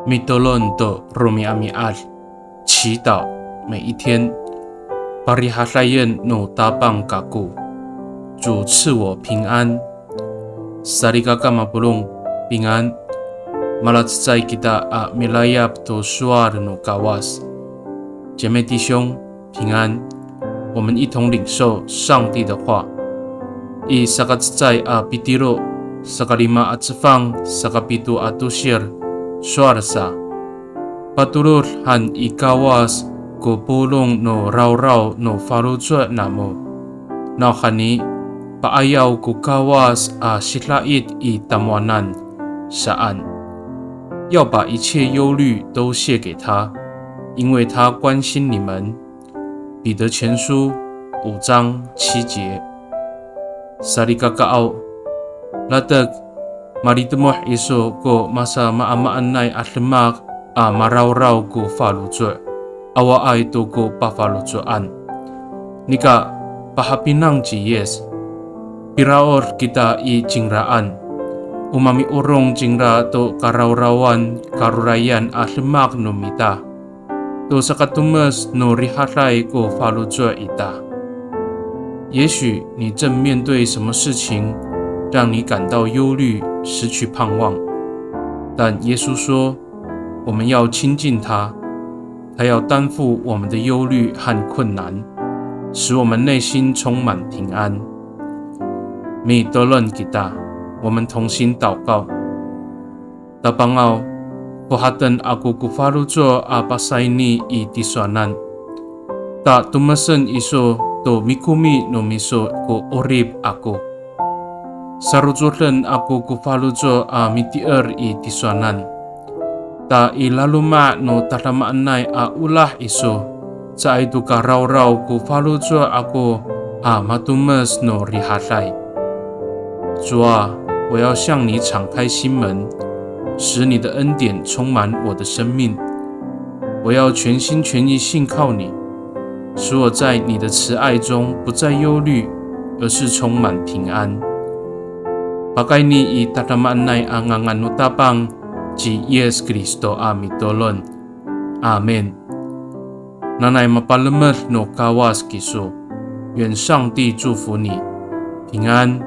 米多伦的罗米阿米阿，祈祷每一天。巴利哈塞燕努达邦嘎古，主赐我平安。萨利嘎嘎马布隆平安。马拉兹在吉达阿米拉亚多苏阿的努嘎瓦斯，姐妹弟兄平安。我们一同领受上帝的话。以萨嘎兹在阿比蒂罗，萨嘎利马阿兹方，萨嘎比杜阿杜希尔。Suarsa Patulur han ikawas ko pulong no raw no falutswa namo na hani paayaw ko kawas silait i tamwanan saan 要把一切忧虑都卸给他，因为他关心你们。彼得前书5章7节。Sarikakaw Latag Maritemah iso ko masa maamaan nay atlemak maraw-raw ko falutso. Awa ay to ko pafalutsoan. Nika pahapinang jiyes. Piraor kita i jingraan. Umami urong jingra to karaw-rawan karurayan atlemak no mita. To sakatumas no riharay ko falutso ita. 也许你正面对什么事情让你感到忧虑，失去盼望。但耶稣说，我们要亲近他，他要担负我们的忧虑和困难，使我们内心充满平安。米多伦吉达，我们同心祷告。大邦奥，不哈登阿古古法鲁佐阿巴塞尼伊迪索南，大杜马森伊索多米库米诺米索古奥利阿古。Sarujulan ako kufalujo mitier i tiswanan. Ta ilaluma no tatamaan nay ulah iso. Sa itu ka raw kufalujo ako matumas no rihatay. 主啊，我要向你敞开心门，使你的恩典充满我的生命。我要全心全意信靠你，使我在你的慈爱中不再忧虑，而是充满平安。Pakai ni i tatamaan nay ang utapang ji Yes Kristo amitolon. Amen. Nanay mapalamer no kawas kiso. 愿上帝祝福你，平安。